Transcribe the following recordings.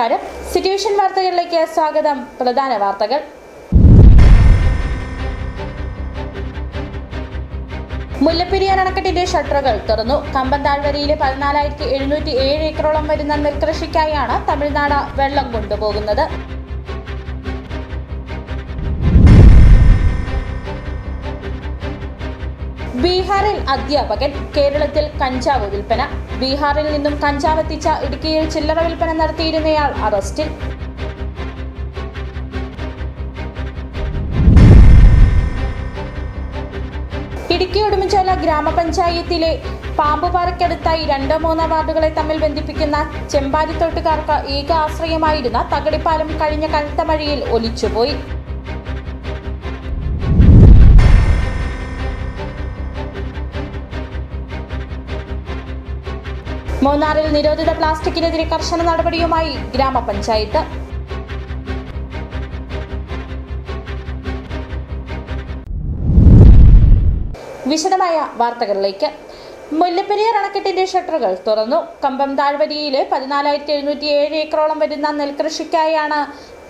നമസ്കാരം. സിറ്റുവേഷൻ വാർത്തകളിലേക്ക് സ്വാഗതം. പ്രധാന വാർത്തകൾ. മുല്ലപ്പെരിയാർ അണക്കെട്ടിന്റെ ഷട്ടറുകൾ തുറന്നു. കമ്പം താഴ്വരയിലെ 14,707 ഏക്കറോളം വരുന്ന നെൽകൃഷിക്കായാണ് തമിഴ്നാട് വെള്ളം കൊണ്ടുപോകുന്നത്. ബീഹാറിൽ അധ്യാപകൻ, കേരളത്തിൽ കഞ്ചാവ് വിൽപ്പന. ബീഹാറിൽ നിന്നും കഞ്ചാവ് എത്തിച്ച ഇടുക്കിയിൽ ചില്ലറ വിൽപ്പന നടത്തിയിരുന്നയാൾ അറസ്റ്റിൽ. ഇടുക്കി ഉടുമ്പൻചോല ഗ്രാമപഞ്ചായത്തിലെ പാമ്പുപാറയ്ക്കടുത്തായി 2-3 വാർഡുകളെ തമ്മിൽ ബന്ധിപ്പിക്കുന്ന ചെമ്പാരിത്തോട്ടുകാർക്ക് ഏക ആശ്രയമായിരുന്ന തകടിപ്പാലം കഴിഞ്ഞ കനത്ത മഴയിൽ ഒലിച്ചുപോയി. മൂന്നാറിൽ നിരോധിത പ്ലാസ്റ്റിക്കിനെതിരെ കർശന നടപടിയുമായി ഗ്രാമപഞ്ചായത്ത്. വിശദമായ വാർത്തകളിലേക്ക്. മുല്ലപ്പെരിയാർ അണക്കെട്ടിന്റെ ഷട്ടറുകൾ തുറന്നു. കമ്പം താഴ്വരയിലെ 14,707 ഏക്കറോളം വരുന്ന നെൽകൃഷിക്കായാണ്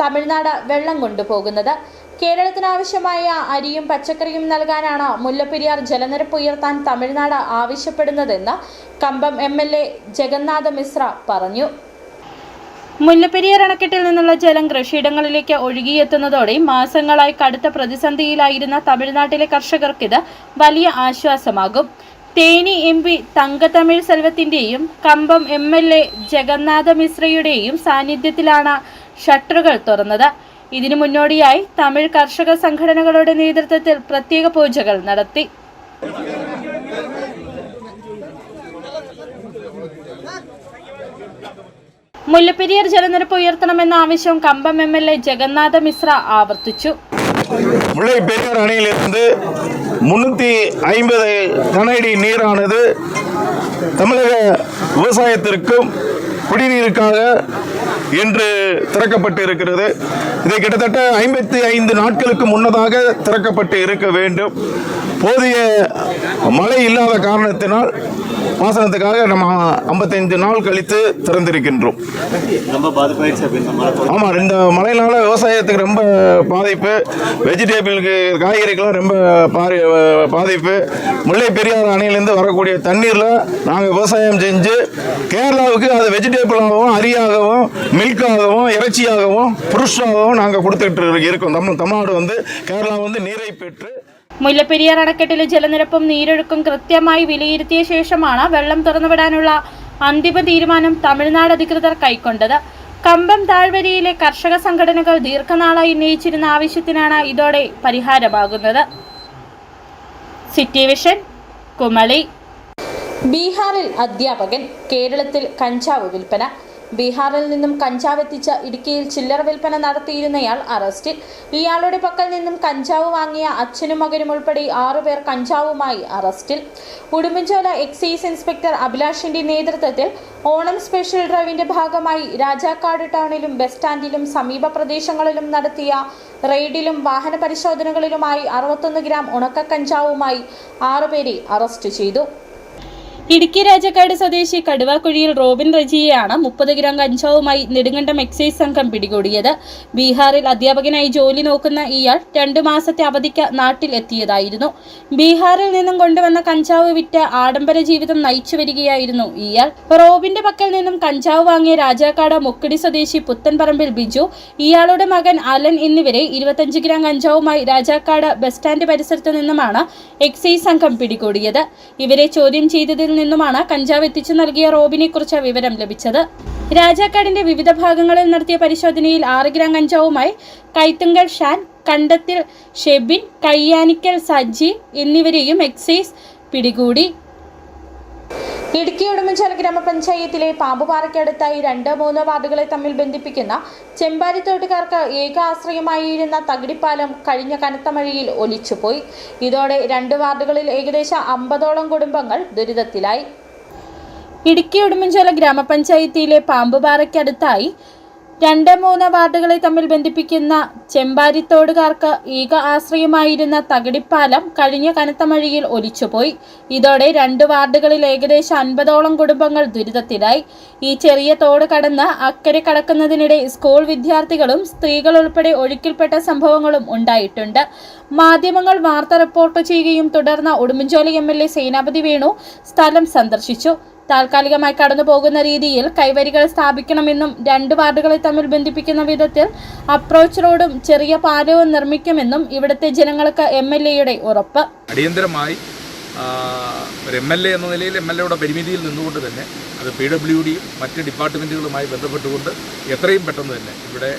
തമിഴ്നാട് വെള്ളം കൊണ്ടുപോകുന്നത്. കേരളത്തിനാവശ്യമായ അരിയും പച്ചക്കറിയും നൽകാനാണ് മുല്ലപ്പെരിയാർ ജലനിരപ്പ് ഉയർത്താൻ തമിഴ്നാട് ആവശ്യപ്പെടുന്നതെന്ന് കമ്പം MLA ജഗന്നാഥ മിശ്ര പറഞ്ഞു. മുല്ലപ്പെരിയാർ അണക്കെട്ടിൽ നിന്നുള്ള ജലം കൃഷിയിടങ്ങളിലേക്ക് ഒഴുകിയെത്തുന്നതോടെ മാസങ്ങളായി കടുത്ത പ്രതിസന്ധിയിലായിരുന്ന തമിഴ്നാട്ടിലെ കർഷകർക്കിത് വലിയ ആശ്വാസമാകും. തേനി MP തങ്കതമിഴ് സെൽവത്തിന്റെയും കമ്പം MLA ജഗന്നാഥ മിശ്രയുടെയും സാന്നിധ്യത്തിലാണ് ഷട്ടറുകൾ തുറന്നത്. ഇതിനു മുന്നോടിയായി തമിഴ് കർഷക സംഘടനകളുടെ നേതൃത്വത്തിൽ പ്രത്യേക പൂജകൾ നടത്തി. മുല്ലപ്പെരിയാർ ജലനിരപ്പ് ഉയർത്തണമെന്ന ആവശ്യം കമ്പം MLA ജഗന്നാഥ മിശ്ര ആവർത്തിച്ചു. முல்லைப்பெரியார் அணையிலிருந்து 350 கனஅடி நீரானது தமிழக விவசாயத்திற்கும் குடிநீருக்காக இன்று திறக்கப்பட்டு இருக்கிறது. இதை கிட்டத்தட்ட 55 நாட்களுக்கு முன்னதாக திறக்கப்பட்டு இருக்க வேண்டும். போதிய மழை இல்லாத காரணத்தினால் பாசனத்துக்காக நம்ம 55 நாள் கழித்து திறந்திருக்கின்றோம். ஆமாம், இந்த மழையினால விவசாயத்துக்கு ரொம்ப பாதிப்பு, வெஜிடபிளுக்கு காய்கறிக்கெல்லாம் ரொம்ப பாதிப்பு. முல்லை பெரியார் அணையிலேருந்து வரக்கூடிய தண்ணீரில் நாங்கள் விவசாயம் செஞ்சு கேரளாவுக்கு அது வெஜிடபிளாகவும் அரியாகவும் மில்காகவும் இறைச்சியாகவும் புருஷாகவும் நாங்கள் கொடுத்துட்டு இருக்கோம். தமிழ்நாடு வந்து கேரளா வந்து நீரை பெற்று മുല്ലപ്പെരിയാർ അണക്കെട്ടിലെ ജലനിരപ്പും നീരൊഴുക്കും കൃത്യമായി വിലയിരുത്തിയ ശേഷമാണ് വെള്ളം തുറന്നുവിടാനുള്ള അന്തിമ തീരുമാനം തമിഴ്നാട് അധികൃതർ കൈക്കൊണ്ടത്. കമ്പം താഴ്വരയിലെ കർഷക സംഘടനകൾ ദീർഘനാളായി ഉന്നയിച്ചിരുന്ന ആവശ്യത്തിനാണ് ഇതോടെ പരിഹാരമാകുന്നത്. സിറ്റിവിഷൻ കുമളി. ബീഹാറിൽ അധ്യാപകൻ, കേരളത്തിൽ കഞ്ചാവ് വിൽപ്പന. ബീഹാറിൽ നിന്നും കഞ്ചാവ് എത്തിച്ച ഇടുക്കിയിൽ ചില്ലറ വിൽപ്പന നടത്തിയിരുന്നയാൾ അറസ്റ്റിൽ. ഇയാളുടെ പക്കൽ നിന്നും കഞ്ചാവ് വാങ്ങിയ അച്ഛനും മകനും ഉൾപ്പെടെ 6 പേർ കഞ്ചാവുമായി അറസ്റ്റിൽ. ഉടുമ്പൻചോല എക്സൈസ് ഇൻസ്പെക്ടർ അഭിലാഷിന്റെ നേതൃത്വത്തിൽ ഓണം സ്പെഷ്യൽ ഡ്രൈവിന്റെ ഭാഗമായി രാജാക്കാട് ടൗണിലും ബസ് സ്റ്റാൻഡിലും സമീപ പ്രദേശങ്ങളിലും നടത്തിയ റെയ്ഡിലും വാഹന പരിശോധനകളിലുമായി 61 ഗ്രാം ഉണക്ക കഞ്ചാവുമായി 6 പേരെ അറസ്റ്റ് ചെയ്തു. ഇടുക്കി രാജാക്കാട് സ്വദേശി കടുവാക്കുഴിയിൽ റോബിൻ റജിയെയാണ് 30 ഗ്രാം കഞ്ചാവുമായി നെടുങ്കണ്ടം എക്സൈസ് സംഘം പിടികൂടിയത്. ബീഹാറിൽ അധ്യാപകനായി ജോലി നോക്കുന്ന ഇയാൾ 2 മാസത്തെ അവധിക്ക് നാട്ടിൽ എത്തിയതായിരുന്നു. ബീഹാറിൽ നിന്നും കൊണ്ടുവന്ന കഞ്ചാവ് വിറ്റ് ആഡംബര ജീവിതം നയിച്ചു വരികയായിരുന്നു ഇയാൾ. റോബിന്റെ പക്കൽ നിന്നും കഞ്ചാവ് വാങ്ങിയ രാജാക്കാട് മുക്കടി സ്വദേശി പുത്തൻപറമ്പിൽ ബിജു, ഇയാളുടെ മകൻ അലൻ എന്നിവരെ 25 ഗ്രാം കഞ്ചാവുമായി രാജാക്കാട് ബസ് സ്റ്റാൻഡ് പരിസരത്ത് നിന്നുമാണ് എക്സൈസ് സംഘം പിടികൂടിയത്. ഇവരെ ചോദ്യം ചെയ്തതിൽ നിന്നുമാണ് കഞ്ചാവ് എത്തിച്ചു നൽകിയ റോബിനെ കുറിച്ച് വിവരം ലഭിച്ചത്. രാജാക്കാടിന്റെ വിവിധ ഭാഗങ്ങളിൽ നടത്തിയ പരിശോധനയിൽ 6 ഗ്രാം കഞ്ചാവുമായി കൈത്തുങ്കൽ ഷാൻ, കണ്ടത്തിൽ ഷെബിൻ, കയ്യാനിക്കൽ സജി എന്നിവരെയും എക്സൈസ് പിടികൂടി. ഇടുക്കി ഉടുമ്പൻചോല ഗ്രാമപഞ്ചായത്തിലെ പാമ്പുപാറയ്ക്കടുത്തായി 2-3 വാർഡുകളെ തമ്മിൽ ബന്ധിപ്പിക്കുന്ന ചെമ്പാരിത്തോട്ടുകാർക്ക് ഏക ആശ്രയമായിരുന്ന തകടിപ്പാലം കഴിഞ്ഞ കനത്ത മഴയിൽ ഒലിച്ചുപോയി. ഇതോടെ 2 വാർഡുകളിൽ ഏകദേശം 50ഓളം കുടുംബങ്ങൾ ദുരിതത്തിലായി. ഇടുക്കി ഉടുമ്പൻചോല ഗ്രാമപഞ്ചായത്തിലെ പാമ്പുപാറയ്ക്കടുത്തായി 2-3 വാർഡുകളെ തമ്മിൽ ബന്ധിപ്പിക്കുന്ന ചെമ്പാരിത്തോടുകാർക്ക് ഏക ആശ്രയമായിരുന്ന തകിടിപ്പാലം കഴിഞ്ഞ കനത്ത മഴയിൽ ഒലിച്ചുപോയി. ഇതോടെ 2 വാർഡുകളിൽ ഏകദേശം 50ഓളം കുടുംബങ്ങൾ ദുരിതത്തിലായി. ഈ ചെറിയ തോട് കടന്ന് അക്കരെ കടക്കുന്നതിനിടെ സ്കൂൾ വിദ്യാർത്ഥികളും സ്ത്രീകൾ ഉൾപ്പെടെ ഒഴുക്കിൽപ്പെട്ട സംഭവങ്ങളും ഉണ്ടായിട്ടുണ്ട്. മാധ്യമങ്ങൾ വാർത്ത റിപ്പോർട്ട് ചെയ്യുകയും തുടർന്ന് ഉടുമ്പൻചോല MLA സേനാപതി വേണു സ്ഥലം സന്ദർശിച്ചു. താൽക്കാലികമായി കടന്നു പോകുന്ന രീതിയിൽ കൈവരികൾ സ്ഥാപിക്കണമെന്നും 2 വാർഡുകളെ തമ്മിൽ ബന്ധിപ്പിക്കുന്ന വിധത്തിൽ അപ്രോച്ച് റോഡും ചെറിയ പാലവും നിർമ്മിക്കുമെന്നും ഇവിടുത്തെ ജനങ്ങൾക്ക് MLAയുടെ ഉറപ്പ്. അടിയന്തരമായി ഒരു MLA എന്ന നിലയിൽ MLAയുടെ പരിമിതിയിൽ നിന്നുകൊണ്ട് തന്നെ അത് PWDയും മറ്റ് ഡിപ്പാർട്ട്മെൻറ്റുകളുമായി ബന്ധപ്പെട്ടുകൊണ്ട് എത്രയും പെട്ടെന്ന് തന്നെ ഇവിടെ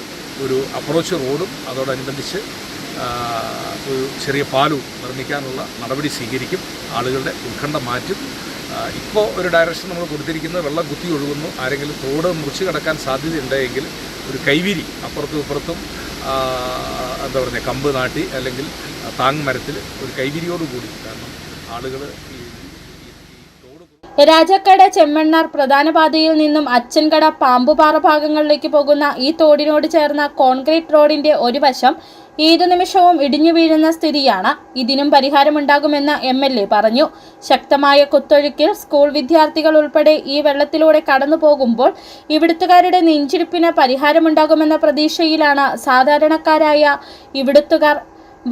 ഒരു അപ്രോച്ച് റോഡും അതോടനുബന്ധിച്ച് ഒരു ചെറിയ പാലവും നിർമ്മിക്കാനുള്ള നടപടി സ്വീകരിക്കും. ആളുകളുടെ ഉത്കണ്ഠ മാറ്റും. ഇപ്പോൾ ഒരു ഡയറക്ഷൻ നമ്മൾ കൊടുത്തിരിക്കുന്നത് വെള്ളം കുത്തി ഒഴുകുന്നു, ആരെങ്കിലും തോട് മുറിച്ച് കിടക്കാൻ സാധ്യതയുണ്ടെങ്കിൽ ഒരു കൈവിരി അപ്പുറത്തും ഇപ്പുറത്തും എന്താ പറയുക കമ്പ് നാട്ടി അല്ലെങ്കിൽ താങ് മരത്തിൽ ഒരു കൈവിരിയോടുകൂടി, കാരണം ആളുകൾ രാജാക്കട ചെമ്മണ്ണാർ പ്രധാന പാതയിൽ നിന്നും അച്ചൻകട പാമ്പുപാറ ഭാഗങ്ങളിലേക്ക് പോകുന്ന ഈ തോടിനോട് ചേർന്ന കോൺക്രീറ്റ് റോഡിന്റെ ഒരു വശം ഏതു നിമിഷവും ഇടിഞ്ഞു വീഴുന്ന സ്ഥിതിയാണ്. ഇതിനും പരിഹാരമുണ്ടാകുമെന്ന് MLA പറഞ്ഞു. ശക്തമായ കുത്തൊഴുക്കിൽ സ്കൂൾ വിദ്യാർത്ഥികൾ ഉൾപ്പെടെ ഈ വെള്ളത്തിലൂടെ കടന്നു പോകുമ്പോൾ ഇവിടുത്തുകാരുടെ നെഞ്ചിടിപ്പിന് പരിഹാരമുണ്ടാകുമെന്ന പ്രതീക്ഷയിലാണ് സാധാരണക്കാരായ ഇവിടുത്തുകാർ.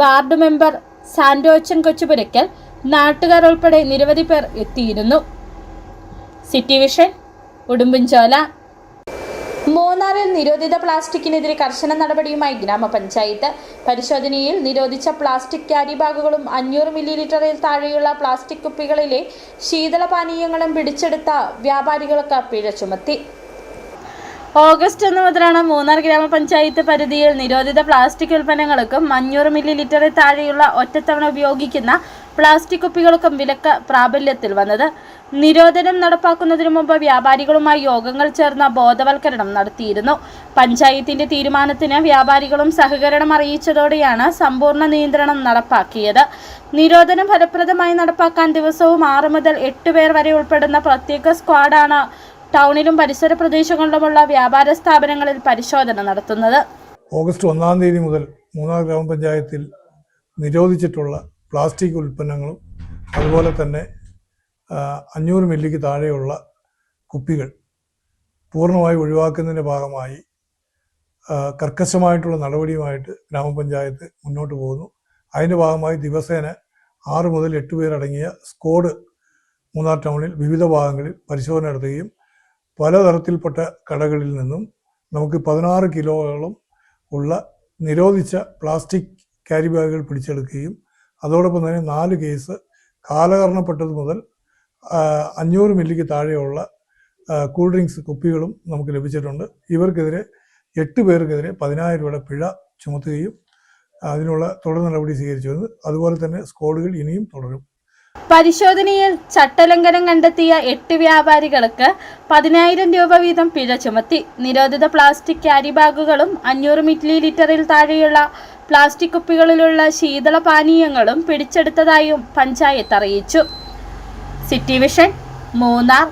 വാർഡ് മെമ്പർ സാന്റോച്ചൻ കൊച്ചുപുരയ്ക്കൽ, നാട്ടുകാർ ഉൾപ്പെടെ നിരവധി പേർ എത്തിയിരുന്നു. City vision, Udumbanchola. മൂന്നാറിൽ നിരോധിത പ്ലാസ്റ്റിക്കിനെതിരെ കർശന നടപടിയുമായി ഗ്രാമപഞ്ചായത്ത്. പരിശോധനയിൽ നിരോധിച്ച പ്ലാസ്റ്റിക് ക്യാരി ബാഗുകളും 500 മില്ലിലിറ്ററിൽ താഴെയുള്ള പ്ലാസ്റ്റിക് കുപ്പികളിലെ ശീതളപാനീയങ്ങളും പിടിച്ചെടുത്ത വ്യാപാരികൾക്ക് പിഴ ചുമത്തി. ഓഗസ്റ്റ് 1 മുതലാണ് മൂന്നാർ ഗ്രാമപഞ്ചായത്ത് പരിധിയിൽ നിരോധിത പ്ലാസ്റ്റിക് ഉൽപ്പന്നങ്ങൾക്കും 500 മില്ലിലിറ്ററിൽ താഴെയുള്ള ഒറ്റത്തവണ ഉപയോഗിക്കുന്ന പ്ലാസ്റ്റിക് കുപ്പികൾക്കും വിലക്ക് പ്രാബല്യത്തിൽ വന്നത്. നിരോധനം നടപ്പാക്കുന്നതിനു മുമ്പ് വ്യാപാരികളുമായി യോഗങ്ങൾ ചേർന്ന ബോധവൽക്കരണം നടത്തിയിരുന്നു. പഞ്ചായത്തിന്റെ തീരുമാനത്തിന് വ്യാപാരികളും സഹകരണം അറിയിച്ചതോടെയാണ് സമ്പൂർണ്ണ നിയന്ത്രണം നടപ്പാക്കിയത്. നിരോധനം ഫലപ്രദമായി നടപ്പാക്കാൻ ദിവസവും 6 മുതൽ 8 പേർ വരെ ഉൾപ്പെടുന്ന പ്രത്യേക സ്ക്വാഡാണ് ടൗണിലും പരിസര പ്രദേശങ്ങളിലുമുള്ള വ്യാപാര സ്ഥാപനങ്ങളിൽ പരിശോധന നടത്തുന്നത്. ഓഗസ്റ്റ് 1-ാം തീയതി മുതൽ മൂന്നാർ ഗ്രാമപഞ്ചായത്തിൽ നിരോധിച്ചിട്ടുള്ള പ്ലാസ്റ്റിക് ഉൽപ്പന്നങ്ങളും അതുപോലെ തന്നെ 500 മില്ലിക്ക് താഴെയുള്ള കുപ്പികൾ പൂർണ്ണമായി ഒഴിവാക്കുന്നതിൻ്റെ ഭാഗമായി കർക്കശമായിട്ടുള്ള നടപടിയുമായിട്ട് ഗ്രാമപഞ്ചായത്ത് മുന്നോട്ട് പോകുന്നു. അതിൻ്റെ ഭാഗമായി ദിവസേന 6 മുതൽ 8 പേരടങ്ങിയ സ്ക്വാഡ് മൂന്നാർ ടൗണിൽ വിവിധ ഭാഗങ്ങളിൽ പരിശോധന നടത്തുകയും പലതരത്തിൽപ്പെട്ട കടകളിൽ നിന്നും നമുക്ക് 16 കിലോയോളം ഉള്ള നിരോധിച്ച പ്ലാസ്റ്റിക് ക്യാരി ബാഗുകൾ പിടിച്ചെടുക്കുകയും അതോടൊപ്പം തന്നെ 4 കേസ് കാലഹരണപ്പെട്ടത് മുതൽ 500 മില്ലിക്ക് താഴെയുള്ള കൂൾ ഡ്രിങ്ക്സ് കുപ്പികളും നമുക്ക് ലഭിച്ചിട്ടുണ്ട്. ഇവർക്കെതിരെ 8 പേർക്കെതിരെ 10,000 രൂപയുടെ പിഴ ചുമത്തുകയും അതിനുള്ള തുടർ നടപടി സ്വീകരിച്ചു വരുന്നു. അതുപോലെ തന്നെ സ്ക്വാഡുകൾ ഇനിയും തുടരും. പരിശോധനയിൽ ചട്ടലംഘനം കണ്ടെത്തിയ 8 വ്യാപാരികൾക്ക് 10,000 രൂപ വീതം പിഴ ചുമത്തി. നിരോധിത പ്ലാസ്റ്റിക് ക്യാരി ബാഗുകളും 500 മില്ലിലിറ്ററിൽ താഴെയുള്ള പ്ലാസ്റ്റിക് കുപ്പികളിലുള്ള ശീതളപാനീയങ്ങളും പിടിച്ചെടുത്തതായും പഞ്ചായത്ത് അറിയിച്ചു. City vision, Munnar.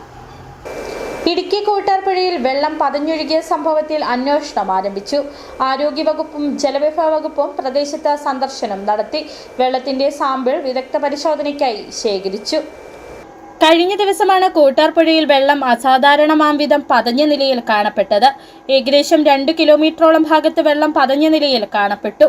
ഇടുക്കി കൂട്ടാർപ്പുഴയിൽ വെള്ളം പതഞ്ഞൊഴുകിയ സംഭവത്തിൽ അന്വേഷണം ആരംഭിച്ചു. ആരോഗ്യവകുപ്പും ജലവിഭവ വകുപ്പും പ്രദേശത്ത് സന്ദർശനം നടത്തി. വെള്ളത്തിന്റെ സാമ്പിൾ വിദഗ്ധ പരിശോധനയ്ക്കായി ശേഖരിച്ചു. കഴിഞ്ഞ ദിവസമാണ് കൂട്ടാർപ്പുഴയിൽ വെള്ളം അസാധാരണമാംവിധം പതഞ്ഞ നിലയിൽ കാണപ്പെട്ടത്. ഏകദേശം 2 കിലോമീറ്ററോളം ഭാഗത്ത് വെള്ളം പതഞ്ഞ നിലയിൽ കാണപ്പെട്ടു.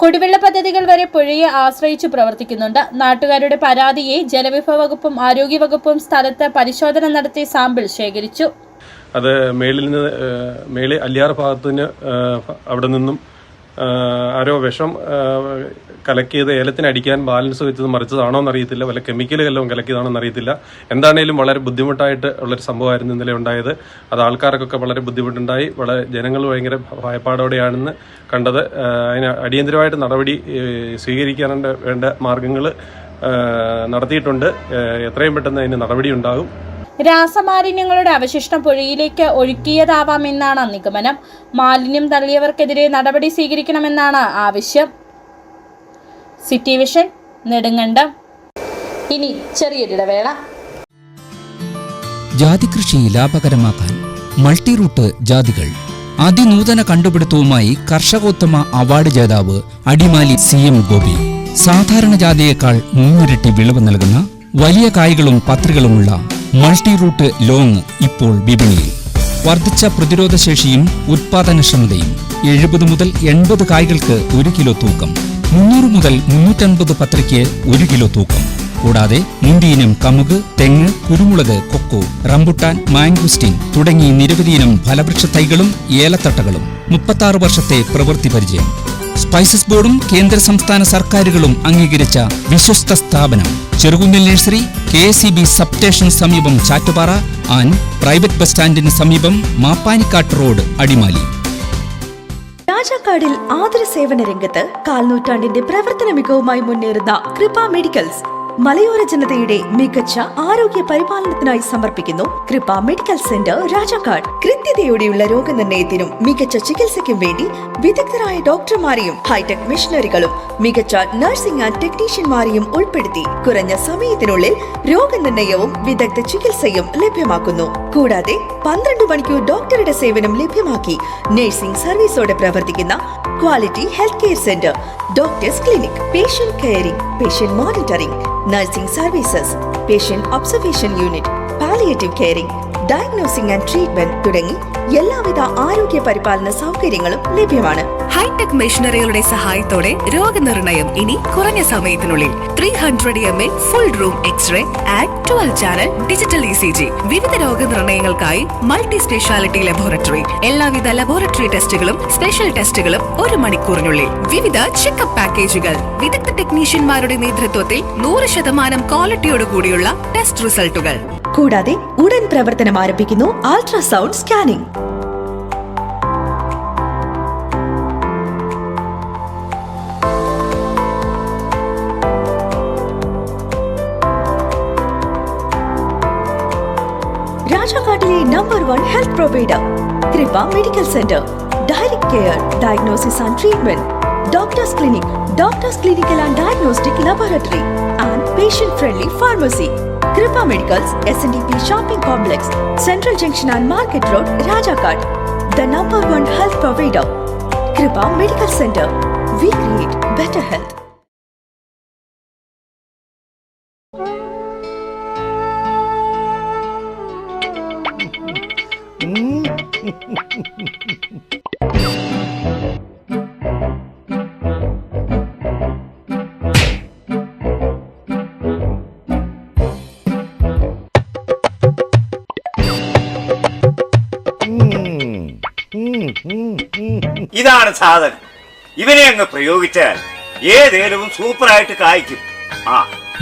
കുടിവെള്ള പദ്ധതികൾ വരെ പുഴയെ ആശ്രയിച്ചു പ്രവർത്തിക്കുന്നുണ്ട്. നാട്ടുകാരുടെ പരാതിയെ ജലവിഭവ വകുപ്പും ആരോഗ്യവകുപ്പും സ്ഥലത്ത് പരിശോധന നടത്തി സാമ്പിൾ ശേഖരിച്ചു. അത് മേളിൽ അല്ലിയാർ ഭാഗത്തിന് അവിടെ നിന്നും ആരോ വിഷം കലക്കിയത് ഏലത്തിനടിക്കാൻ ബാലൻസ് വെച്ചത് മറിച്ചതാണോ എന്നറിയത്തില്ല, വല്ല കെമിക്കലുകളെല്ലാം കലക്കിയതാണോ എന്നറിയത്തില്ല. എന്താണേലും വളരെ ബുദ്ധിമുട്ടായിട്ട് ഉള്ളൊരു സംഭവമായിരുന്നു ഇന്നലെ ഉണ്ടായത്. അത് ആൾക്കാർക്കൊക്കെ വളരെ ബുദ്ധിമുട്ടുണ്ടായി. വളരെ ജനങ്ങൾ ഭയങ്കര ഭയപ്പാടോടെയാണെന്ന് കണ്ടത്. അതിന് അടിയന്തരമായിട്ട് നടപടി സ്വീകരിക്കാൻ വേണ്ട മാർഗങ്ങൾ നടത്തിയിട്ടുണ്ട്. എത്രയും പെട്ടെന്ന് അതിന് നടപടി ഉണ്ടാകും. രാസമാലിന്യങ്ങളുടെ അവശിഷ്ടം പുഴയിലേക്ക് ഒഴുക്കിയതാവാമെന്നാണ് നിഗമനം. മാലിന്യം തള്ളിയവർക്കെതിരെ നടപടി സ്വീകരിക്കണമെന്നാണ് ആവശ്യം. City vision, Nedumkandam. ഇനി ചെറിയൊരിടവേള. ജാതികൃഷി ലാഭകരമാക്കാൻ മൾട്ടി റൂട്ട് ജാതികൾ അതിനൂതന കണ്ടുപിടുത്തവുമായി കർഷകോത്തമ അവാർഡ് ജേതാവ് അടിമാലി CM ഗോപി. സാധാരണ ജാതിയേക്കാൾ 3 ഇരട്ടി വിളവ് നൽകുന്ന വലിയ കായ്കളും പത്രികളുമുള്ള മൾട്ടി റൂട്ട് ലോങ് ഇപ്പോൾ വിപണിയിൽ. വർദ്ധിച്ച പ്രതിരോധശേഷിയും ഉത്പാദനക്ഷമതയും 70 മുതൽ 80 കായ്കൾക്ക് 1 കിലോ തൂക്കം, 300 മുതൽ 350 പത്രിക്ക് 1 കിലോ തൂക്കം. കൂടാതെ മുന്തിയിനം കമുക്, തെങ്ങ്, കുരുമുളക്, കൊക്കോ, റംബുട്ടാൻ, മാംഗുസ്റ്റിൻ തുടങ്ങി നിരവധിയിനം ഫലവൃക്ഷ തൈകളും ഏലത്തട്ടകളും. 36 വർഷത്തെ പ്രവൃത്തി പരിചയം. സ്പൈസസ് ബോർഡും കേന്ദ്ര സംസ്ഥാന സർക്കാരുകളും അംഗീകരിച്ച വിശ്വസ്ത സ്ഥാപനം. ചെറുകുന്നിൽ നഴ്സറി, KSEB സബ്സ്റ്റേഷൻ സമീപം ചാറ്റുപാറ ആൻഡ് പ്രൈവറ്റ് ബസ് സ്റ്റാൻഡിന് സമീപം മാപ്പാനിക്കാട്ട് റോഡ്, അടിമാലി. രാജാക്കാടിൽ ആതുര സേവന രംഗത്ത് കാൽനൂറ്റാണ്ടിന്റെ പ്രവർത്തന മികവുമായി മുന്നേറുന്ന കൃപ മെഡിക്കൽസ് മലയോര ജനതയുടെ മികച്ച ആരോഗ്യ പരിപാലനത്തിനായി സമർപ്പിക്കുന്നു കൃപ മെഡിക്കൽ സെന്റർ രാജാക്കാട്. കൃത്യതയോടെയുള്ള രോഗനിർണയത്തിനും മികച്ച ചികിത്സയ്ക്കും വേണ്ടി വിദഗ്ധരായ ഡോക്ടർമാരെയും ഹൈടെക് മെഷീനറികളും മികച്ച നഴ്സിംഗ് ആൻഡ് ടെക്നീഷ്യന്മാരെയും ഉൾപ്പെടുത്തി കുറഞ്ഞ സമയത്തിനുള്ളിൽ രോഗനിർണയവും വിദഗ്ധ ചികിത്സയും ലഭ്യമാക്കുന്നു. കൂടാതെ 12 മണിക്കൂർ ഡോക്ടറുടെ സേവനം ലഭ്യമാക്കി നഴ്സിംഗ് സർവീസോടെ പ്രവർത്തിക്കുന്ന quality health care centre, doctors clinic, patient caring, patient monitoring, nursing services, patient observation unit, palliative caring, diagnosing and treatment തുടങ്ങി എല്ലാവിധ ആരോഗ്യ പരിപാലന സൗകര്യങ്ങളും ലഭ്യമാണ്. ഹൈടെക് മെഷീനറികളുടെ സഹായത്തോടെ രോഗനിർണയം ഇനി കുറഞ്ഞ സമയത്തിനുള്ളിൽ. 300 ml full room x ray and 12 channel digital ECG. വിവിധ രോഗനിർണയങ്ങൾക്കായി മൾട്ടി സ്പെഷ്യാലിറ്റി ലബോറട്ടറി. എല്ലാവിധ ലബോറട്ടറി ടെസ്റ്റുകളും സ്പെഷ്യൽ ടെസ്റ്റുകളും 1 മണിക്കൂറിനുള്ളിൽ. വിവിധ ചെക്കപ്പ് പാക്കേജുകൾ. വിദഗ്ധ ടെക്നീഷ്യന്മാരുടെ നേതൃത്വത്തിൽ 100% ക്വാളിറ്റിയോടുകൂടിയുള്ള ടെസ്റ്റ് റിസൾട്ടുകൾ. കൂടാതെ ഉടൻ പ്രവർത്തനം ആരംഭിക്കുന്നു അൾട്രാസൗണ്ട് സ്കാനിംഗ്. രാജാക്കാട്ടിലെ number 1 health provider Kripa medical centre. Direct care, diagnosis and treatment, doctors clinic, doctors clinical and diagnostic laboratory and patient friendly pharmacy. Kripa Medicals, SNDP Shopping Complex, Central Junction and Market Road, Rajakad. The number 1 health provider. Kripa Medical Center. We create better health. ഇതാണ് സാധനം. ഇവനെ അങ്ങ് പ്രയോഗിച്ചാൽ ഏതേലും സൂപ്പറായിട്ട് കായ്ക്കും.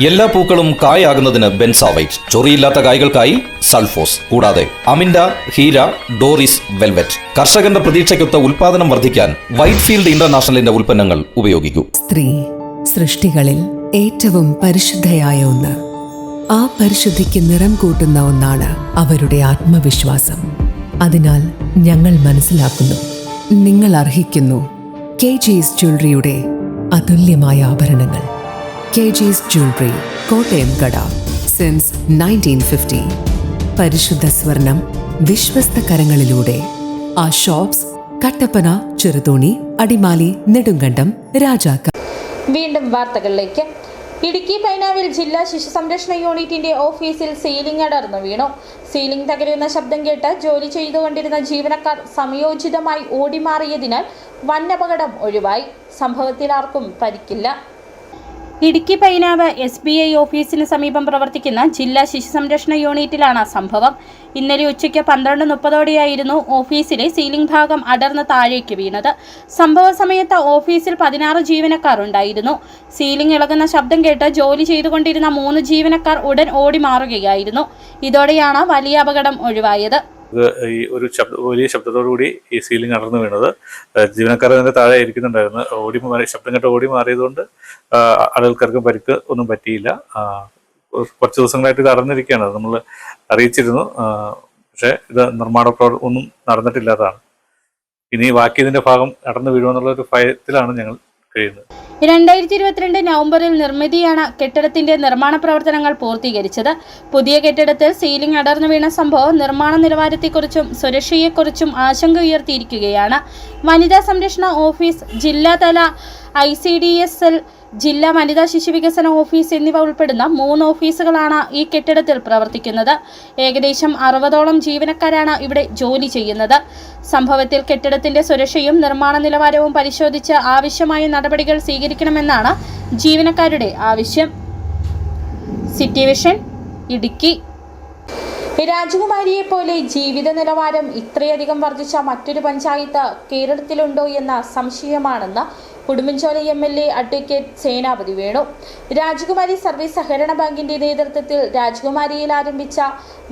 എല്ലാ പൂക്കളും കായാകുന്നതിന് ബെൻസാവൈറ്റ്, ചൊറിയില്ലാത്ത കായ്കൾക്കായി സൾഫോസ്, കൂടാതെ അമിൻഡ, ഹീര, ഡോറിസ്, വെൽവെറ്റ്. കർഷകന്റെ പ്രതീക്ഷയ്ക്കൊത്ത ഉൽപാദനം വർദ്ധിക്കാൻ വൈറ്റ്ഫീൽഡ് ഇന്റർനാഷണലിന്റെ ഉൽപ്പന്നങ്ങൾ ഉപയോഗിക്കൂ. സ്ത്രീ സൃഷ്ടികളിൽ ഏറ്റവും പരിശുദ്ധയായ ഒന്ന്. ആ പരിശുദ്ധിക്ക് നിറം കൂട്ടുന്ന ഒന്നാണ് അവരുടെ ആത്മവിശ്വാസം. അതിനാൽ ഞങ്ങൾ മനസ്സിലാക്കുന്നു, നിങ്ങൾ അർഹിക്കുന്നു KG's ജ്വല്ലറിയുടെ അതുല്യമായ ആഭരണങ്ങൾ. KG's ജ്വല്ലറി, കോട്ടയം കട, സിൻസ് 1950. പരിശുദ്ധ സ്വർണം വിശ്വസ്ത കരങ്ങളിലൂടെ. ആ ഷോപ്സ് കട്ടപ്പന, ചെറുതോണി, അടിമാലി, നെടുങ്കണ്ടം, രാജാക്കാട്. വീണ്ടും വാർത്തകളിലേക്ക്. ഇടുക്കി പൈനാവിൽ ജില്ലാ ശിശു സംരക്ഷണ യൂണിറ്റിന്റെ ഓഫീസിൽ സീലിംഗ് അടർന്നു വീണു. സീലിംഗ് തകരുന്ന ശബ്ദം കേട്ട് ജോലി ചെയ്തുകൊണ്ടിരുന്ന ജീവനക്കാർ സമയോചിതമായി ഓടിമാറിയതിനാൽ വൻ അപകടം ഒഴിവായി. സംഭവത്തിൽ ആർക്കും പരിക്കില്ല. ഇടുക്കി പൈനാവ് SBI ഓഫീസിന് സമീപം പ്രവർത്തിക്കുന്ന ജില്ലാ ശിശു സംരക്ഷണ യൂണിറ്റിലാണ് സംഭവം. ഇന്നലെ ഉച്ചയ്ക്ക് 12:30ഓടെയായിരുന്നു ഓഫീസിലെ സീലിംഗ് ഭാഗം അടർന്ന് താഴേക്ക് വീണത്. സംഭവ സമയത്ത് ഓഫീസിൽ 16 ജീവനക്കാർ ഉണ്ടായിരുന്നു. സീലിംഗ് ഇളകുന്ന ശബ്ദം കേട്ട് ജോലി ചെയ്തുകൊണ്ടിരുന്ന 3 ജീവനക്കാർ ഉടൻ ഓടി മാറുകയായിരുന്നു. ഇതോടെയാണ് വലിയ അപകടം ഒഴിവായത്. ഈ ഒരു വലിയ ശബ്ദത്തോടുകൂടി ഈ സീലിംഗ് അടർന്നു വീണത്. ജീവനക്കാർ അതിന്റെ താഴെ ഇരിക്കുന്നുണ്ടായിരുന്നു. ശബ്ദം കേട്ട് ഓടി മാറിയതുകൊണ്ട് ആളുകൾക്കാർക്കും പരിക്ക് ഒന്നും പറ്റിയില്ല. കുറച്ച് ദിവസങ്ങളായിട്ട് ഇത് അടർന്നിരിക്കുകയാണ്. അത് നമ്മൾ അറിയിച്ചിരുന്നു. പക്ഷേ ഇത് നിർമ്മാണ പ്രവർത്തനം ഒന്നും നടന്നിട്ടില്ലാത്തതാണ്. ഇനി ബാക്കി ഇതിന്റെ ഭാഗം അടർന്നു വീഴുമെന്നുള്ള ഒരു ഭയത്തിലാണ് ഞങ്ങൾ കഴിയുന്നത്. 2022 നവംബറിൽ നിർമ്മിതിയാണ് കെട്ടിടത്തിന്റെ നിർമ്മാണ പ്രവർത്തനങ്ങൾ പൂർത്തീകരിച്ചത്. പുതിയ കെട്ടിടത്തിൽ സീലിംഗ് അടർന്നു വീണ സംഭവം നിർമ്മാണ നിലവാരത്തെക്കുറിച്ചും സുരക്ഷയെക്കുറിച്ചും ആശങ്ക ഉയർത്തിയിരിക്കുകയാണ്. വനിതാ സംരക്ഷണ ഓഫീസ്, ജില്ലാതല ICDS, ജില്ലാ വനിതാ ശിശുവികസന ഓഫീസ് എന്നിവ ഉൾപ്പെടുന്ന 3 ഓഫീസുകളാണ് ഈ കെട്ടിടത്തിൽ പ്രവർത്തിക്കുന്നത്. ഏകദേശം 60ഓളം ജീവനക്കാരാണ് ഇവിടെ ജോലി ചെയ്യുന്നത്. സംഭവത്തിൽ കെട്ടിടത്തിന്റെ സുരക്ഷയും നിർമ്മാണ നിലവാരവും പരിശോധിച്ച് ആവശ്യമായ നടപടികൾ സ്വീകരിക്കണമെന്നാണ് ജീവനക്കാരുടെ ആവശ്യം. City vision, Idukki. രാജകുമാരിയെ പോലെ ജീവിത നിലവാരം ഇത്രയധികം വർദ്ധിച്ച മറ്റൊരു പഞ്ചായത്ത് കേരളത്തിലുണ്ടോ എന്ന സംശയമാണെന്ന് ഉടുമ്പൻചോല MLA അഡ്വക്കേറ്റ് സേനാപതി വേണു. രാജകുമാരി സർവീസ് സഹകരണ ബാങ്കിന്റെ നേതൃത്വത്തിൽ രാജകുമാരിയിൽ ആരംഭിച്ച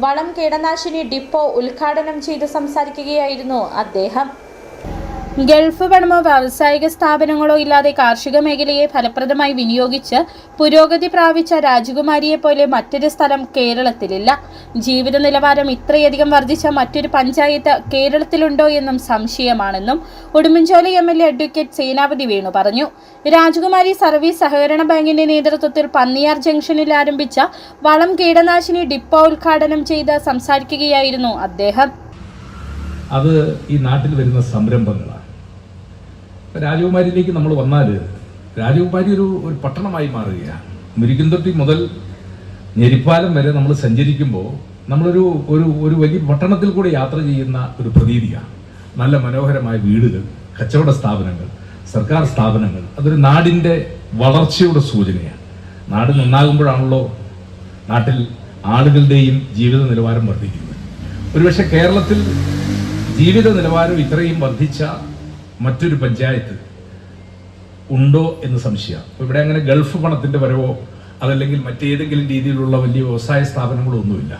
വളം കീടനാശിനി ഡിപ്പോ ഉദ്ഘാടനം ചെയ്ത് സംസാരിക്കുകയായിരുന്നു അദ്ദേഹം. ഗൾഫ് പണമോ വ്യാവസായിക സ്ഥാപനങ്ങളോ ഇല്ലാതെ കാർഷിക മേഖലയെ ഫലപ്രദമായി വിനിയോഗിച്ച് പുരോഗതി പ്രാപിച്ച രാജകുമാരിയെ പോലെ മറ്റൊരു സ്ഥലം കേരളത്തിലില്ല. ജീവിത നിലവാരം ഇത്രയധികം വർദ്ധിച്ച മറ്റൊരു പഞ്ചായത്ത് കേരളത്തിലുണ്ടോ എന്നും സംശയമാണെന്നും ഉടുമ്പൻചോല MLA അഡ്വക്കേറ്റ് സേനാപതി വേണു പറഞ്ഞു. രാജകുമാരി സർവീസ് സഹകരണ ബാങ്കിന്റെ നേതൃത്വത്തിൽ പന്നിയാർ ജംഗ്ഷനിൽ ആരംഭിച്ച വളം കീടനാശിനി ഡിപ്പോ ഉദ്ഘാടനം ചെയ്ത് സംസാരിക്കുകയായിരുന്നു അദ്ദേഹം. അത് ഈ നാട്ടിൽ വരുന്ന സംരംഭങ്ങളാണ്. രാജകുമാരിയിലേക്ക് നമ്മൾ വന്നാൽ രാജകുമാരി ഒരു പട്ടണമായി മാറുകയാണ്. മുരിക്കുംതൊട്ടി മുതൽ ഞെരിപ്പാലം വരെ നമ്മൾ സഞ്ചരിക്കുമ്പോൾ നമ്മളൊരു ഒരു വലിയ പട്ടണത്തിൽ കൂടെ യാത്ര ചെയ്യുന്ന ഒരു പ്രതീതിയാണ്. നല്ല മനോഹരമായ വീടുകൾ, കച്ചവട സ്ഥാപനങ്ങൾ, സർക്കാർ സ്ഥാപനങ്ങൾ, അതൊരു നാടിൻ്റെ വളർച്ചയുടെ സൂചനയാണ്. നാട് നന്നാകുമ്പോഴാണല്ലോ നാട്ടിൽ ആളുകളുടെയും ജീവിത നിലവാരം വർദ്ധിക്കുന്നത്. ഒരുപക്ഷെ കേരളത്തിൽ ജീവിത നിലവാരം ഇത്രയും വർദ്ധിച്ച മറ്റൊരു പഞ്ചായത്ത് ഉണ്ടോ എന്ന് സംശയം. ഇവിടെ അങ്ങനെ ഗൾഫ് പണത്തിൻ്റെ വരവോ അതല്ലെങ്കിൽ മറ്റേതെങ്കിലും രീതിയിലുള്ള വലിയ വ്യവസായ സ്ഥാപനങ്ങളോ ഒന്നുമില്ല.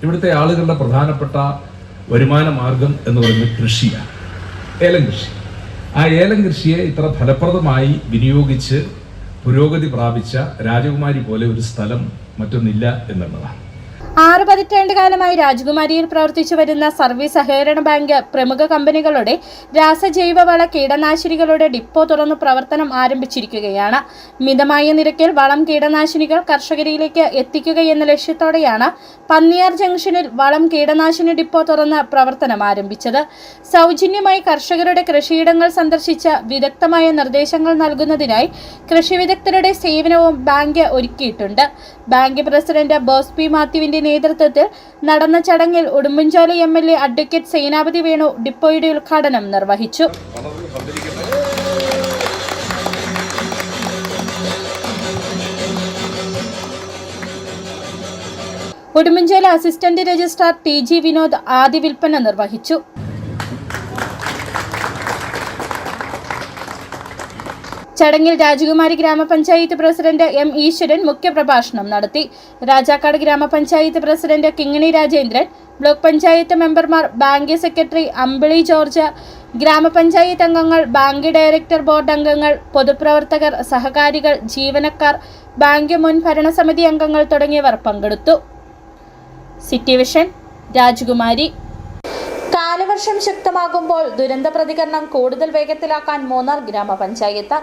ഇവിടുത്തെ ആളുകളുടെ പ്രധാനപ്പെട്ട വരുമാന മാർഗം എന്ന് പറയുന്നത് കൃഷിയാണ്, ഏലം കൃഷി. ആ ഏലം കൃഷിയെ ഇത്ര ഫലപ്രദമായി വിനിയോഗിച്ച് പുരോഗതി പ്രാപിച്ച രാജകുമാരി പോലെ ഒരു സ്ഥലം മറ്റൊന്നില്ല എന്നുള്ളതാണ്. 6 പതിറ്റാണ്ടുകാലമായി രാജകുമാരിയിൽ പ്രവർത്തിച്ചു വരുന്ന സർവീസ് സഹകരണ ബാങ്ക് പ്രമുഖ കമ്പനികളുടെ രാസജൈവവള കീടനാശിനികളുടെ ഡിപ്പോ തുറന്നു പ്രവർത്തനം ആരംഭിച്ചിരിക്കുകയാണ്. മിതമായ നിരക്കിൽ വളം കീടനാശിനികൾ കർഷകരിലേക്ക് എത്തിക്കുകയെന്ന ലക്ഷ്യത്തോടെയാണ് പന്നിയാർ ജംഗ്ഷനിൽ വളം കീടനാശിനി ഡിപ്പോ തുറന്ന് പ്രവർത്തനം ആരംഭിച്ചത്. സൗജന്യമായി കർഷകരുടെ കൃഷിയിടങ്ങൾ സന്ദർശിച്ച് വിദഗ്ധമായ നിർദ്ദേശങ്ങൾ നൽകുന്നതിനായി കൃഷി വിദഗ്ധരുടെ സേവനവും ബാങ്ക് ഒരുക്കിയിട്ടുണ്ട്. ബാങ്ക് പ്രസിഡന്റ് ബോസ് പി മാത്യുവിന്റെ നേതൃത്വത്തിൽ നടന്ന ചടങ്ങിൽ ഉടുമ്പൻചോല MLA അഡ്വക്കേറ്റ് സേനാപതി വേണു ഡിപ്പോയുടെ ഉദ്ഘാടനം നിർവഹിച്ചു. Udumbanchola assistant registrar TG Vinod ആദ്യ വിൽപ്പന നിർവഹിച്ചു. ചടങ്ങിൽ രാജകുമാരി ഗ്രാമപഞ്ചായത്ത് പ്രസിഡന്റ് M ഈശ്വരൻ മുഖ്യപ്രഭാഷണം നടത്തി. രാജാക്കാട് ഗ്രാമപഞ്ചായത്ത് പ്രസിഡന്റ് കിങ്ങിണി രാജേന്ദ്രൻ, ബ്ലോക്ക് പഞ്ചായത്ത് മെമ്പർമാർ, ബാങ്ക് സെക്രട്ടറി അമ്പിളി ജോർജ്, ഗ്രാമപഞ്ചായത്ത് അംഗങ്ങൾ, ബാങ്ക് ഡയറക്ടർ ബോർഡ് അംഗങ്ങൾ, പൊതുപ്രവർത്തകർ, സഹകാരികൾ, ജീവനക്കാർ, ബാങ്ക് മുൻ ഭരണസമിതി അംഗങ്ങൾ തുടങ്ങിയവർ പങ്കെടുത്തു. സിറ്റി വിഷൻ, രാജകുമാരി. കാലവർഷം ശക്തമാകുമ്പോൾ ദുരന്ത പ്രതികരണം കൂടുതൽ വേഗത്തിലാക്കാൻ മൂന്നാർ ഗ്രാമപഞ്ചായത്ത്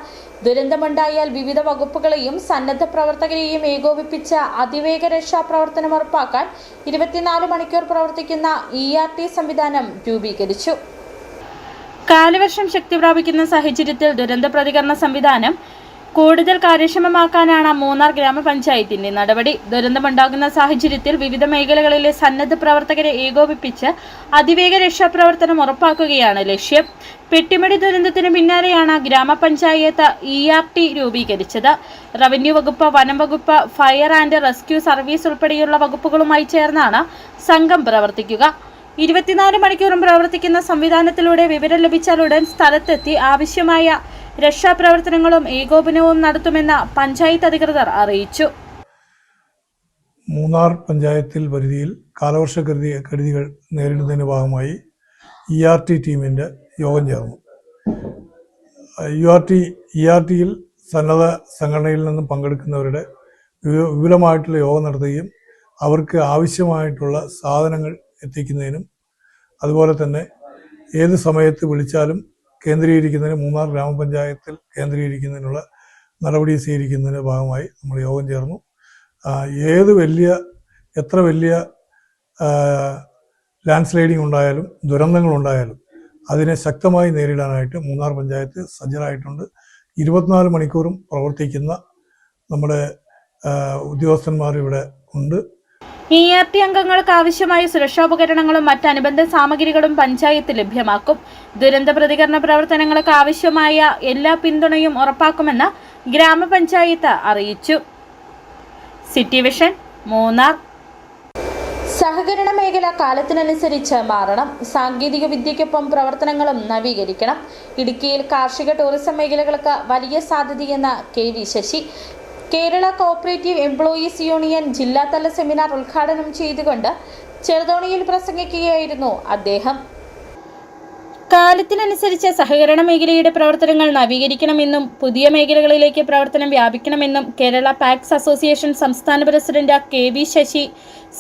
ദുരന്തമുണ്ടായാൽ വിവിധ വകുപ്പുകളെയും സന്നദ്ധ പ്രവർത്തകരെയും ഏകോപിപ്പിച്ച് അതിവേഗ രക്ഷാപ്രവർത്തനം ഉറപ്പാക്കാൻ 24 മണിക്കൂർ പ്രവർത്തിക്കുന്ന ERT സംവിധാനം രൂപീകരിച്ചു. കാലവർഷം ശക്തി പ്രാപിക്കുന്ന സാഹചര്യത്തിൽ ദുരന്ത പ്രതികരണ സംവിധാനം കൂടുതൽ കാര്യക്ഷമമാക്കാനാണ് മൂന്നാർ ഗ്രാമപഞ്ചായത്തിന്റെ നടപടി. ദുരന്തമുണ്ടാകുന്ന സാഹചര്യത്തിൽ വിവിധ മേഖലകളിലെ സന്നദ്ധ പ്രവർത്തകരെ ഏകോപിപ്പിച്ച് അതിവേഗ രക്ഷാപ്രവർത്തനം ഉറപ്പാക്കുകയാണ് ലക്ഷ്യം. പെട്ടിമുടി ദുരന്തത്തിന് പിന്നാലെയാണ് ഗ്രാമപഞ്ചായത്ത് ERT രൂപീകരിച്ചത്. റവന്യൂ വകുപ്പ്, വനം വകുപ്പ്, ഫയർ ആൻഡ് റെസ്ക്യൂ സർവീസ് ഉൾപ്പെടെയുള്ള വകുപ്പുകളുമായി ചേർന്നാണ് സംഘം പ്രവർത്തിക്കുക. 24 മണിക്കൂറും പ്രവർത്തിക്കുന്ന സംവിധാനത്തിലൂടെ വിവരം ലഭിച്ചാൽ ഉടൻ സ്ഥലത്തെത്തി ആവശ്യമായ രക്ഷാപ്രവർത്തനങ്ങളും ഏകോപനവും നടത്തുമെന്ന് പഞ്ചായത്ത് അധികൃതർ അറിയിച്ചു. മൂന്നാർ പഞ്ചായത്തിൽ പരിധിയിൽ കാലവർഷ കെടുതികൾ നേരിടുന്നതിന് ഭാഗമായി ERT ടീമിൻ്റെ യോഗം ചേർന്നു. ERTയിൽ സന്നദ്ധ സംഘടനയിൽ നിന്നും പങ്കെടുക്കുന്നവരുടെ വിപുലമായിട്ടുള്ള യോഗം നടത്തുകയും അവർക്ക് ആവശ്യമായിട്ടുള്ള സാധനങ്ങൾ എത്തിക്കുന്നതിനും അതുപോലെ തന്നെ ഏത് സമയത്ത് വിളിച്ചാലും കേന്ദ്രീകരിക്കുന്നതിന് മൂന്നാർ ഗ്രാമപഞ്ചായത്തിൽ കേന്ദ്രീകരിക്കുന്നതിനുള്ള നടപടി സ്വീകരിക്കുന്നതിൻ്റെ ഭാഗമായി നമ്മൾ യോഗം ചേർന്നു. എത്ര വലിയ ലാൻഡ് സ്ലൈഡിംഗ് ഉണ്ടായാലും ദുരന്തങ്ങളുണ്ടായാലും അതിനെ ശക്തമായി നേരിടാനായിട്ട് മൂന്നാർ പഞ്ചായത്ത് സജ്ജരായിട്ടുണ്ട്. 24 മണിക്കൂറും പ്രവർത്തിക്കുന്ന നമ്മുടെ ഉദ്യോഗസ്ഥന്മാർ ഇവിടെ ഉണ്ട്. ERT അംഗങ്ങൾക്ക് ആവശ്യമായ സുരക്ഷാപകരണങ്ങളും മറ്റനുബന്ധ സാമഗ്രികളും പഞ്ചായത്ത് ലഭ്യമാക്കും. ദുരന്ത പ്രതികരണ പ്രവർത്തനങ്ങൾക്ക് ആവശ്യമായ എല്ലാ പിന്തുണയും ഉറപ്പാക്കുമെന്ന് ഗ്രാമപഞ്ചായത്ത് അറിയിച്ചു. City vision, Munnar. സഹകരണ മേഖല കാലത്തിനനുസരിച്ച് മാറണം. സാങ്കേതിക വിദ്യയ്ക്കൊപ്പം പ്രവർത്തനങ്ങളും നവീകരിക്കണം. ഇടുക്കിയിൽ കാർഷിക ടൂറിസം മേഖലകൾക്ക് വലിയ സാധ്യതയെന്ന് KV Sasi. Kerala cooperative employees union ജില്ലാതല സെമിനാർ ഉദ്ഘാടനം ചെയ്തുകൊണ്ട് ചെറുതോണിയിൽ പ്രസംഗിക്കുകയായിരുന്നു അദ്ദേഹം. കാലത്തിനനുസരിച്ച് സഹകരണ മേഖലയുടെ പ്രവർത്തനങ്ങൾ നവീകരിക്കണമെന്നും പുതിയ മേഖലകളിലേക്ക് പ്രവർത്തനം വ്യാപിക്കണമെന്നും കേരള പാക്സ് അസോസിയേഷൻ സംസ്ഥാന പ്രസിഡന്റ് KV ശശി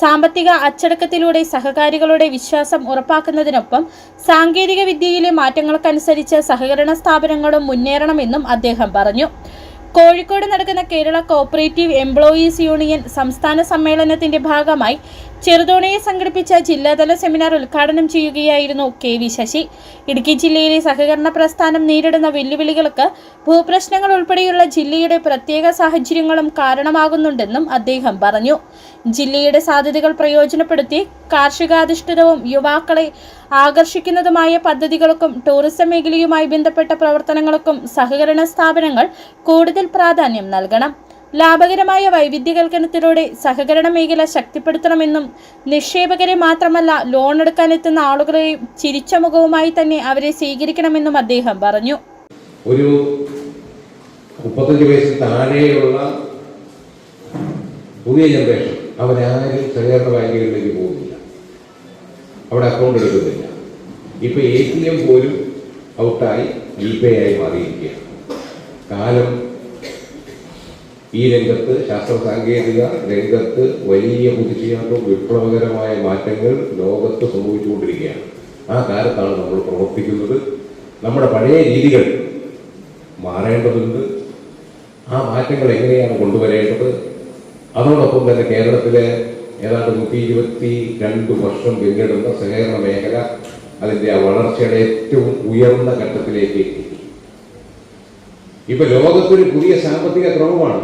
സാമ്പത്തിക അച്ചടക്കത്തിലൂടെ സഹകാരികളുടെ വിശ്വാസം ഉറപ്പാക്കുന്നതിനൊപ്പം സാങ്കേതിക വിദ്യയിലെ മാറ്റങ്ങൾക്കനുസരിച്ച് സഹകരണ സ്ഥാപനങ്ങളും മുന്നേറണമെന്നും അദ്ദേഹം പറഞ്ഞു. കോഴിക്കോട് നടക്കുന്ന കേരള കോഓപ്പറേറ്റീവ് എംപ്ലോയീസ് യൂണിയൻ സംസ്ഥാന സമ്മേളനത്തിന്റെ ഭാഗമായി ചെറുതോണിയിൽ സംഘടിപ്പിച്ച ജില്ലാതല സെമിനാർ ഉദ്ഘാടനം ചെയ്യുകയായിരുന്നു KV ശശി. ഇടുക്കി ജില്ലയിലെ സഹകരണ പ്രസ്ഥാനം നേരിടുന്ന വെല്ലുവിളികൾക്ക് ഭൂപ്രശ്നങ്ങൾ ഉൾപ്പെടെയുള്ള ജില്ലയുടെ പ്രത്യേക സാഹചര്യങ്ങളും കാരണമാകുന്നുണ്ടെന്നും അദ്ദേഹം പറഞ്ഞു. ജില്ലയുടെ സാധ്യതകൾ പ്രയോജനപ്പെടുത്തി കാർഷികാധിഷ്ഠിതവും യുവാക്കളെ ആകർഷിക്കുന്നതുമായ പദ്ധതികൾക്കും ടൂറിസം മേഖലയുമായി ബന്ധപ്പെട്ട പ്രവർത്തനങ്ങൾക്കും സഹകരണ സ്ഥാപനങ്ങൾ കൂടുതൽ പ്രാധാന്യം നൽകണം. ലാഭകരമായ വൈവിധ്യവൽക്കരണത്തിലൂടെ സഹകരണ മേഖല ശക്തിപ്പെടുത്തണമെന്നും നിക്ഷേപകരെ മാത്രമല്ല ലോൺ എടുക്കാനെത്തുന്ന ആളുകളെയും ചിരിച്ച മുഖവുമായി തന്നെ അവരെ സ്വീകരിക്കണമെന്നും അദ്ദേഹം പറഞ്ഞു. ഒരു 35 വയസ്സിന് താഴെയുള്ള പുതിയ ജനറേഷൻ അവരാരും സഹകരണ ബാങ്കുകളിലേക്ക് പോകുന്നില്ല, അവിടെ അക്കൗണ്ട് എടുക്കുന്നില്ല. ഇപ്പൊ ATM പോലും ഔട്ടായി GPay ആയി മാറിയിരിക്കുകയാണ്. കാലം ഈ രംഗത്ത്, ശാസ്ത്ര സാങ്കേതിക രംഗത്ത് വലിയ കുതിച്ചുചാട്ടവും വിപ്ലവകരമായ മാറ്റങ്ങൾ ലോകത്ത് സംഭവിച്ചുകൊണ്ടിരിക്കുകയാണ്. ആ കാലത്താണ് നമ്മൾ പ്രവർത്തിക്കുന്നത്. നമ്മുടെ പഴയ രീതികൾ മാറേണ്ടതുണ്ട്. ആ മാറ്റങ്ങൾ എങ്ങനെയാണ് കൊണ്ടുവരേണ്ടത്? അതോടൊപ്പം തന്നെ കേരളത്തിലെ ഏതാണ്ട് 122 വർഷം പിന്നിടുന്ന സഹകരണ മേഖല അതിൻ്റെ ആ വളർച്ചയുടെ ഏറ്റവും ഉയർന്ന ഘട്ടത്തിലേക്ക് എത്തി. ഇപ്പൊ ലോകത്തൊരു പുതിയ സാമ്പത്തിക ക്രമമാണ്.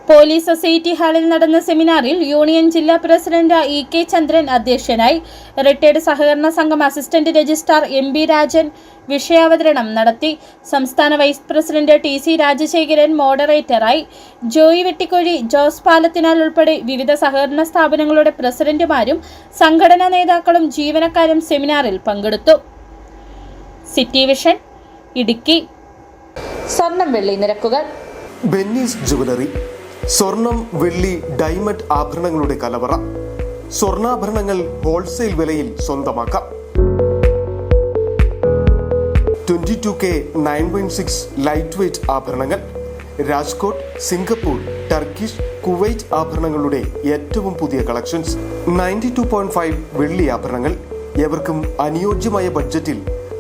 പോലീസ് സൊസൈറ്റി ഹാളിൽ നടന്ന സെമിനാറിൽ യൂണിയൻ ജില്ലാ പ്രസിഡന്റ് EK ചന്ദ്രൻ അധ്യക്ഷനായി. റിട്ടയർഡ് സഹകരണ സംഘം അസിസ്റ്റന്റ് രജിസ്ട്രാർ MB രാജൻ വിഷയാവതരണം നടത്തി. സംസ്ഥാന വൈസ് പ്രസിഡന്റ് TC രാജശേഖരൻ മോഡറേറ്ററായി. ജോയി വെട്ടിക്കൊഴി, ജോസ് പാലത്തിനാൽ ഉൾപ്പെടെ വിവിധ സഹകരണ സ്ഥാപനങ്ങളുടെ പ്രസിഡന്റുമാരും സംഘടനാ നേതാക്കളും ജീവനക്കാരും സെമിനാറിൽ പങ്കെടുത്തു. City vision, Idukki. സ്വർണം വെള്ളി നിരക്കുകൾ. ബെന്നീസ് ജുവലറി, സ്വർണം, വെള്ളി, ഡയമണ്ട് ആഭരണങ്ങളുടെ കലവറ. സ്വർണ്ണാഭരണങ്ങൾ ഹോൾസെയിൽ വിലയിൽ സ്വന്തമാക്കാം. 22K 916 ലൈറ്റ് വെയ്റ്റ് ആഭരണങ്ങൾ. രാജ്കോട്ട്, സിംഗപ്പൂർ, ടർക്കിഷ്, കുവൈറ്റ് ആഭരണങ്ങളുടെ ഏറ്റവും പുതിയ കളക്ഷൻസ്. 92.5 വെള്ളി ആഭരണങ്ങൾ. എവർക്കും അനുയോജ്യമായ ബഡ്ജറ്റിൽ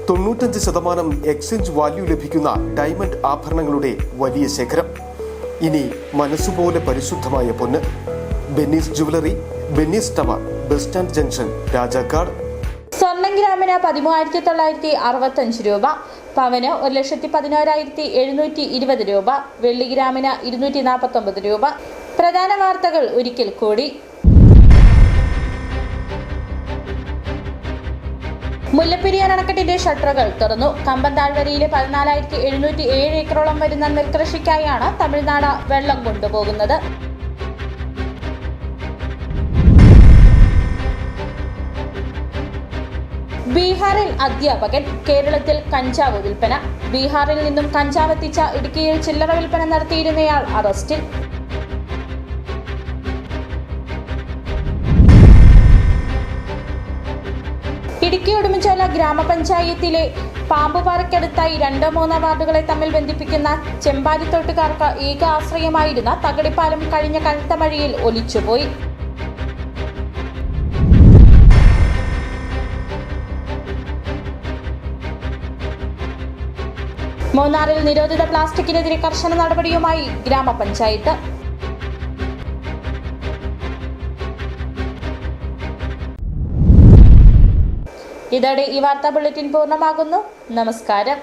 95% എക്സ്ചേഞ്ച് വാല്യൂ ലഭിക്കുന്ന ഡയമണ്ട് ആഭരണങ്ങളുടെ വലിയ ശേഖരം. ഇനി മനസ്സുപോലെ പരിശുദ്ധമായ പൊന്ന്. Benny's jewellery, Benny's tower, bus stand junction, Rajakkad. സ്വർണം ഗ്രാമിന് 13,965 രൂപ, പവന് 1,11,720 രൂപ, വെള്ളി ഗ്രാമിന് 249 രൂപ. പ്രധാന വാർത്തകൾ ഒരിക്കൽ കൂടി. മുല്ലപ്പെരിയാർ അണക്കെട്ടിന്റെ ഷട്ടറുകൾ തുറന്നു. കമ്പം താഴ്വരയിലെ 14,707 ഏക്കറോളം വരുന്ന നെൽകൃഷിക്കായാണ് തമിഴ്നാട് വെള്ളം കൊണ്ടുപോകുന്നത്. ബീഹാറിൽ അധ്യാപകൻ. കേരളത്തിൽ കഞ്ചാവ് വിൽപ്പന. ബീഹാറിൽ നിന്നും കഞ്ചാവ് എത്തിച്ച ഇടുക്കിയിൽ ചില്ലറ വിൽപ്പന നടത്തിയിരുന്നയാൾ അറസ്റ്റിൽ. ഇടുക്കി ഉടുമ്പൻചോല ഗ്രാമപഞ്ചായത്തിലെ പാമ്പുപാറയ്ക്കടുത്തായി 2-3 വാർഡുകളെ തമ്മിൽ ബന്ധിപ്പിക്കുന്ന ചെമ്പാരിത്തോട്ടുകാർക്ക് ഏക ആശ്രയമായിരുന്ന തകടിപ്പാലം കഴിഞ്ഞ കനത്ത മഴയിൽ ഒലിച്ചുപോയി. മൂന്നാറിൽ നിരോധിത പ്ലാസ്റ്റിക്കിനെതിരെ കർശന നടപടിയുമായി ഗ്രാമപഞ്ചായത്ത്. ഇതോടെ ഈ വാർത്താ ബുള്ളറ്റിൻ പൂർണ്ണമാകുന്നു. നമസ്കാരം.